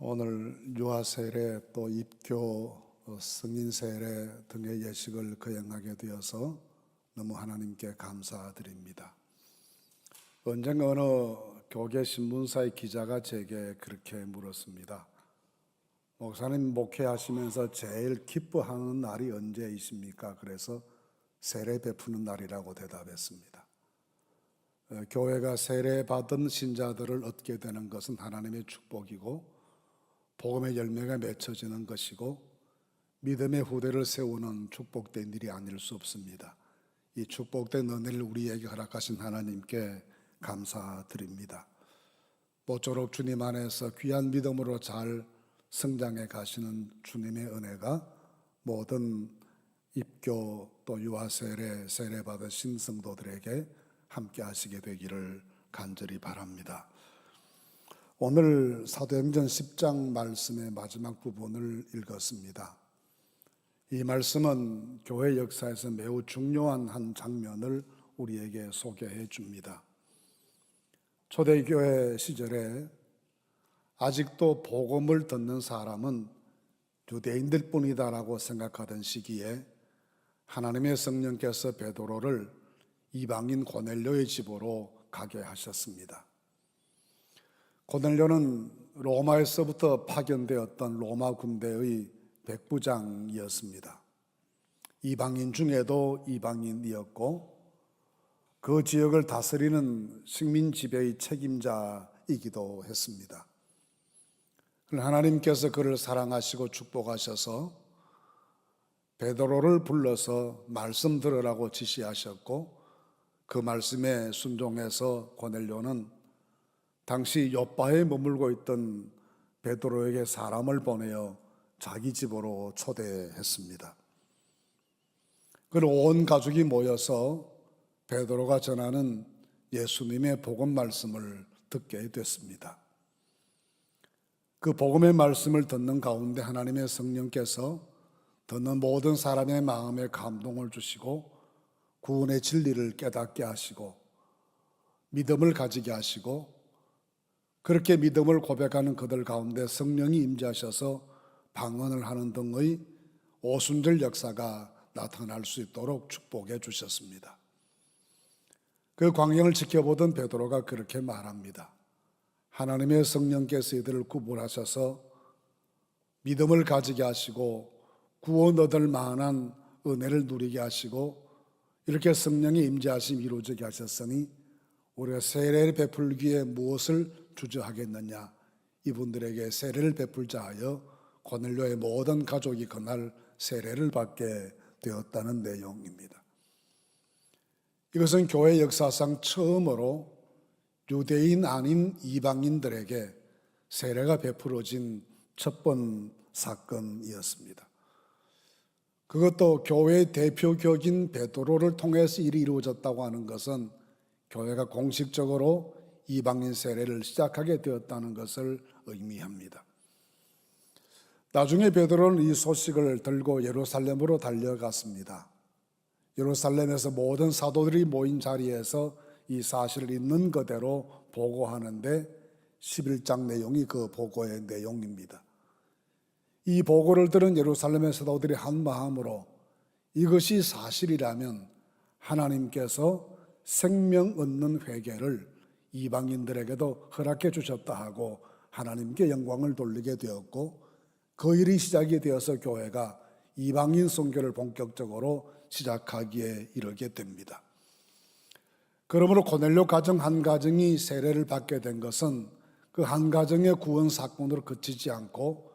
오늘 유아 세례 또 입교 승인 세례 등의 예식을 거행하게 되어서 너무 하나님께 감사드립니다. 언젠가 어느 교계 신문사의 기자가 제게 그렇게 물었습니다. 목사님 목회하시면서 제일 기뻐하는 날이 언제이십니까? 그래서 세례 베푸는 날이라고 대답했습니다. 교회가 세례 받은 신자들을 얻게 되는 것은 하나님의 축복이고 복음의 열매가 맺혀지는 것이고 믿음의 후대를 세우는 축복된 일이 아닐 수 없습니다. 이 축복된 은혜를 우리에게 허락하신 하나님께 감사드립니다. 모쪼록 주님 안에서 귀한 믿음으로 잘 성장해 가시는 주님의 은혜가 모든 입교 또 유아 세례 받으신 성도들에게 함께 하시게 되기를 간절히 바랍니다. 오늘 사도행전 10장 말씀의 마지막 부분을 읽었습니다. 이 말씀은 교회 역사에서 매우 중요한 한 장면을 우리에게 소개해 줍니다. 초대교회 시절에 아직도 복음을 듣는 사람은 유대인들 뿐이다라고 생각하던 시기에 하나님의 성령께서 베드로를 이방인 고넬료의 집으로 가게 하셨습니다. 고넬료는 로마에서부터 파견되었던 로마 군대의 백부장이었습니다. 이방인 중에도 이방인이었고 그 지역을 다스리는 식민 지배의 책임자이기도 했습니다. 하나님께서 그를 사랑하시고 축복하셔서 베드로를 불러서 말씀 들으라고 지시하셨고 그 말씀에 순종해서 고넬료는 당시 요바에 머물고 있던 베드로에게 사람을 보내어 자기 집으로 초대했습니다. 그리고 온 가족이 모여서 베드로가 전하는 예수님의 복음 말씀을 듣게 됐습니다. 그 복음의 말씀을 듣는 가운데 하나님의 성령께서 듣는 모든 사람의 마음에 감동을 주시고 구원의 진리를 깨닫게 하시고 믿음을 가지게 하시고 그렇게 믿음을 고백하는 그들 가운데 성령이 임재하셔서 방언을 하는 등의 오순절 역사가 나타날 수 있도록 축복해 주셨습니다. 그 광경을 지켜보던 베드로가 그렇게 말합니다. 하나님의 성령께서 이들을 구분하셔서 믿음을 가지게 하시고 구원 얻을 만한 은혜를 누리게 하시고 이렇게 성령의 임재하심이 이루어지게 하셨으니 우리가 세례를 베풀기에 무엇을 주저하겠느냐. 이분들에게 세례를 베풀자 하여 고넬료의 모든 가족이 그날 세례를 받게 되었다는 내용입니다. 이것은 교회 역사상 처음으로 유대인 아닌 이방인들에게 세례가 베풀어진 첫 번 사건이었습니다. 그것도 교회의 대표격인 베드로를 통해서 일이 이루어졌다고 하는 것은 교회가 공식적으로 이방인 세례를 시작하게 되었다는 것을 의미합니다. 나중에 베드로는 이 소식을 들고 예루살렘으로 달려갔습니다. 예루살렘에서 모든 사도들이 모인 자리에서 이 사실을 있는 그대로 보고하는데 11장 내용이 그 보고의 내용입니다. 이 보고를 들은 예루살렘의 사도들이 한 마음으로 이것이 사실이라면 하나님께서 생명 얻는 회개를 이방인들에게도 허락해 주셨다 하고 하나님께 영광을 돌리게 되었고 그 일이 시작이 되어서 교회가 이방인 선교를 본격적으로 시작하기에 이르게 됩니다. 그러므로 고넬료 가정 한 가정이 세례를 받게 된 것은 그 한 가정의 구원 사건으로 그치지 않고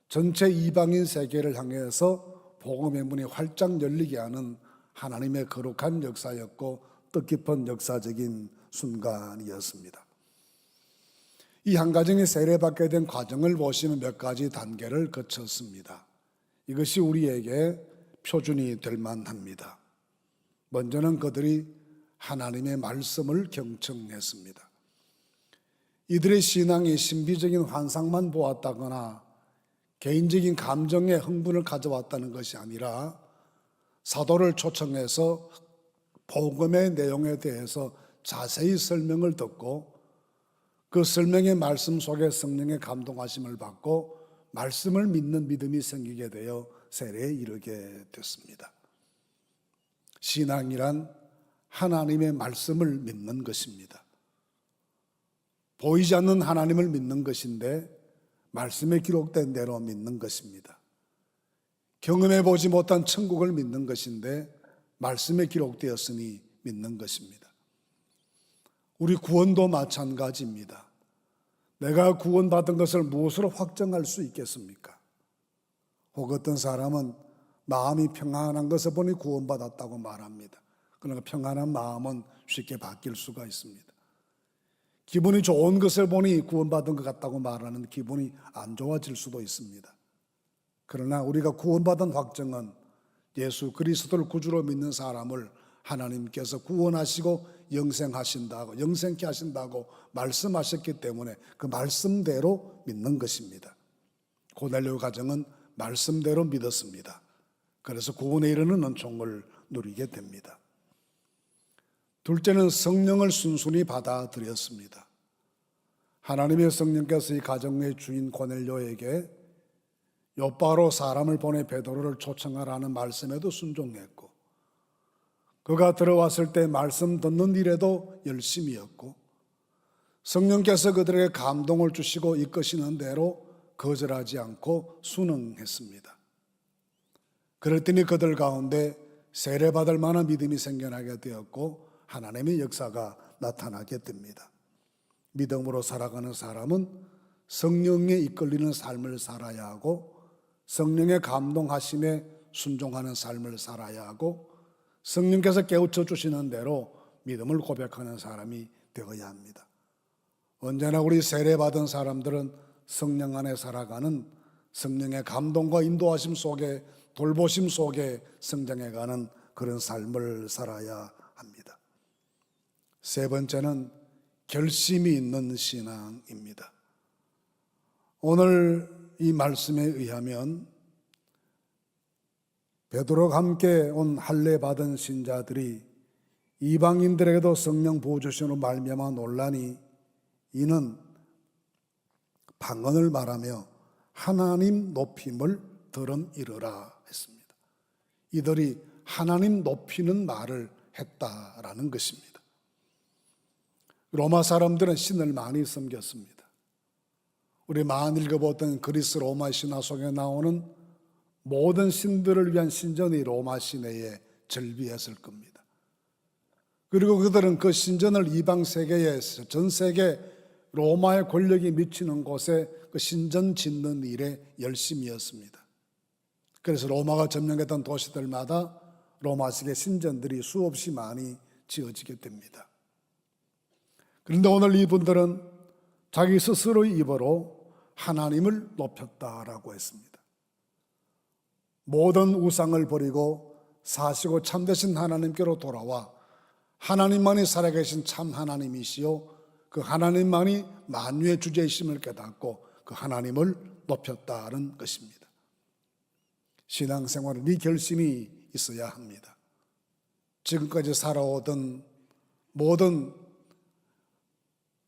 전체 이방인 세계를 향해서 복음의 문이 활짝 열리게 하는 하나님의 거룩한 역사였고 뜻깊은 역사적인 순간이었습니다. 이 한 가정이 세례받게 된 과정을 보시면 몇 가지 단계를 거쳤습니다. 이것이 우리에게 표준이 될 만합니다. 먼저는 그들이 하나님의 말씀을 경청했습니다. 이들의 신앙이 신비적인 환상만 보았다거나 개인적인 감정의 흥분을 가져왔다는 것이 아니라 사도를 초청해서 복음의 내용에 대해서 자세히 설명을 듣고 그 설명의 말씀 속에 성령의 감동하심을 받고 말씀을 믿는 믿음이 생기게 되어 세례에 이르게 됐습니다. 신앙이란 하나님의 말씀을 믿는 것입니다. 보이지 않는 하나님을 믿는 것인데 말씀에 기록된 대로 믿는 것입니다. 경험해 보지 못한 천국을 믿는 것인데 말씀에 기록되었으니 믿는 것입니다. 우리 구원도 마찬가지입니다. 내가 구원받은 것을 무엇으로 확정할 수 있겠습니까? 혹 어떤 사람은 마음이 평안한 것을 보니 구원받았다고 말합니다. 그러나 평안한 마음은 쉽게 바뀔 수가 있습니다. 기분이 좋은 것을 보니 구원받은 것 같다고 말하는 기분이 안 좋아질 수도 있습니다. 그러나 우리가 구원받은 확정은 예수 그리스도를 구주로 믿는 사람을 하나님께서 구원하시고 영생케 하신다고 말씀하셨기 때문에 그 말씀대로 믿는 것입니다. 고넬료 가정은 말씀대로 믿었습니다. 그래서 구원에 이르는 은총을 누리게 됩니다. 둘째는 성령을 순순히 받아들였습니다. 하나님의 성령께서 이 가정의 주인 고넬료에게 요바로 사람을 보내 베드로를 초청하라는 말씀에도 순종했고, 그가 들어왔을 때 말씀 듣는 일에도 열심이었고, 성령께서 그들에게 감동을 주시고 이끄시는 대로 거절하지 않고 순응했습니다. 그랬더니 그들 가운데 세례받을 만한 믿음이 생겨나게 되었고 하나님의 역사가 나타나게 됩니다. 믿음으로 살아가는 사람은 성령에 이끌리는 삶을 살아야 하고 성령의 감동하심에 순종하는 삶을 살아야 하고 성령께서 깨우쳐 주시는 대로 믿음을 고백하는 사람이 되어야 합니다. 언제나 우리 세례받은 사람들은 성령 안에 살아가는 성령의 감동과 인도하심 속에 돌보심 속에 성장해가는 그런 삶을 살아야 합니다. 세 번째는 결심이 있는 신앙입니다. 오늘 이 말씀에 의하면 베드로와 함께 온 할례 받은 신자들이 이방인들에게도 성령 부어 주심으로 말미암아 논란이 이는 방언을 말하며 하나님 높임을 들음 이르라 했습니다. 이들이 하나님 높이는 말을 했다라는 것입니다. 로마 사람들은 신을 많이 섬겼습니다. 우리 많이 읽어보던 그리스 로마 신화 속에 나오는 모든 신들을 위한 신전이 로마 시내에 절비했을 겁니다. 그리고 그들은 그 신전을 이방 세계에 전 세계 로마의 권력이 미치는 곳에 그 신전 짓는 일에 열심이었습니다. 그래서 로마가 점령했던 도시들마다 로마식의 신전들이 수없이 많이 지어지게 됩니다. 그런데 오늘 이분들은 자기 스스로의 입으로 하나님을 높였다라고 했습니다. 모든 우상을 버리고 사시고 참되신 하나님께로 돌아와 하나님만이 살아계신 참 하나님이시요 그 하나님만이 만유의 주제이심을 깨닫고 그 하나님을 높였다는 것입니다. 신앙생활은 이 결심이 있어야 합니다. 지금까지 살아오던 모든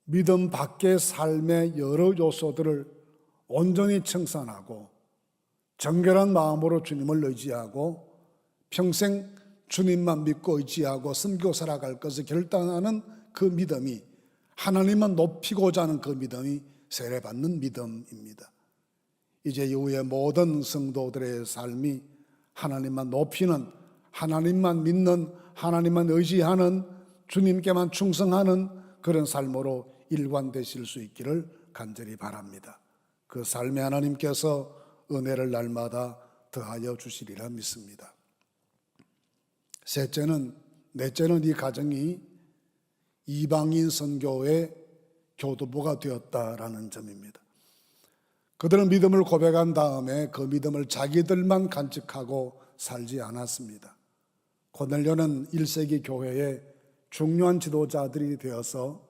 믿음 밖의 삶의 여러 요소들을 온전히 청산하고 정결한 마음으로 주님을 의지하고 평생 주님만 믿고 의지하고 섬기고 살아갈 것을 결단하는 그 믿음이 하나님만 높이고자 하는 그 믿음이 세례받는 믿음입니다. 이제 이후에 모든 성도들의 삶이 하나님만 높이는, 하나님만 믿는, 하나님만 의지하는, 주님께만 충성하는 그런 삶으로 일관되실 수 있기를 간절히 바랍니다. 그 삶에 하나님께서 은혜를 날마다 더하여 주시리라 믿습니다. 넷째는 이 가정이 이방인 선교의 교두보가 되었다라는 점입니다. 그들은 믿음을 고백한 다음에 그 믿음을 자기들만 간직하고 살지 않았습니다. 고넬료는 1세기 교회의 중요한 지도자들이 되어서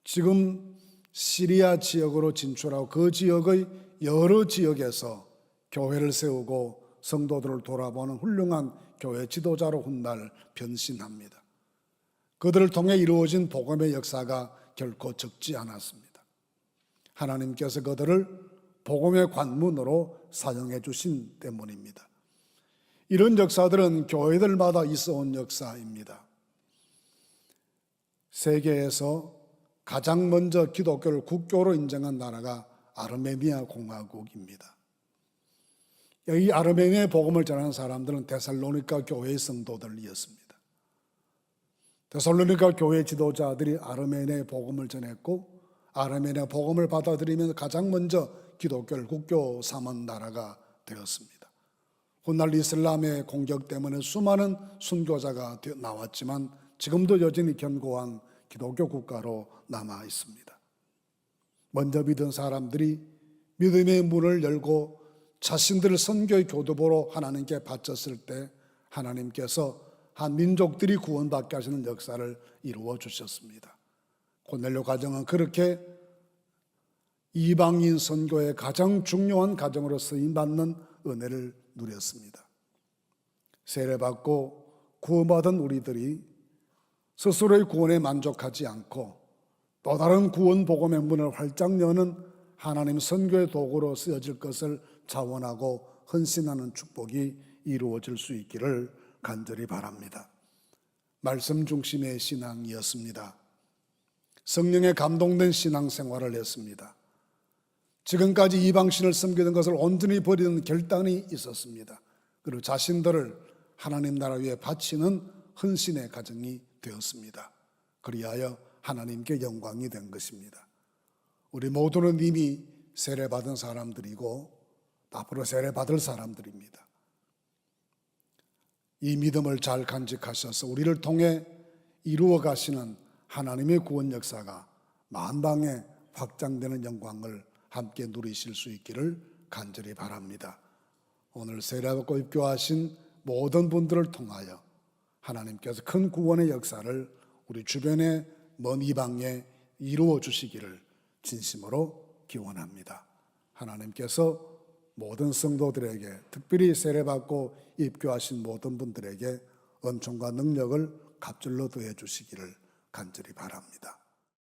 지금 시리아 지역으로 진출하고 그 지역의 여러 지역에서 교회를 세우고 성도들을 돌아보는 훌륭한 교회 지도자로 훗날 변신합니다. 그들을 통해 이루어진 복음의 역사가 결코 적지 않았습니다. 하나님께서 그들을 복음의 관문으로 사용해 주신 때문입니다. 이런 역사들은 교회들마다 있어온 역사입니다. 세계에서 가장 먼저 기독교를 국교로 인정한 나라가 아르메니아 공화국입니다. 이 아르메니아의 복음을 전하는 사람들은 데살로니가 교회의 성도들이었습니다. 데살로니가 교회 지도자들이 아르메니아의 복음을 전했고, 아르메니아 복음을 받아들이면서 가장 먼저 기독교를 국교 삼은 나라가 되었습니다. 훗날 이슬람의 공격 때문에 수많은 순교자가 나왔지만 지금도 여전히 견고한 기독교 국가로 남아 있습니다. 먼저 믿은 사람들이 믿음의 문을 열고 자신들을 선교의 교두보로 하나님께 바쳤을 때 하나님께서 한 민족들이 구원받게 하시는 역사를 이루어 주셨습니다. 고넬료 가정은 그렇게 이방인 선교의 가장 중요한 가정으로 쓰임받는 은혜를 누렸습니다. 세례받고 구원받은 우리들이 스스로의 구원에 만족하지 않고 또 다른 구원 복음의 문을 활짝 여는 하나님 선교의 도구로 쓰여질 것을 자원하고 헌신하는 축복이 이루어질 수 있기를 간절히 바랍니다. 말씀 중심의 신앙이었습니다. 성령에 감동된 신앙생활을 했습니다. 지금까지 이방신을 섬기는 것을 온전히 버리는 결단이 있었습니다. 그리고 자신들을 하나님 나라 위에 바치는 헌신의 가정이 되었습니다. 그리하여 하나님께 영광이 된 것입니다. 우리 모두는 이미 세례받은 사람들이고 앞으로 세례받을 사람들입니다. 이 믿음을 잘 간직하셔서 우리를 통해 이루어 가시는 하나님의 구원 역사가 만방에 확장되는 영광을 함께 누리실 수 있기를 간절히 바랍니다. 오늘 세례받고 입교하신 모든 분들을 통하여 하나님께서 큰 구원의 역사를 우리 주변의 먼 이방에 이루어 주시기를 진심으로 기원합니다. 하나님께서 모든 성도들에게, 특별히 세례받고 입교하신 모든 분들에게 은총과 능력을 갑절로 더해 주시기를 간절히 바랍니다.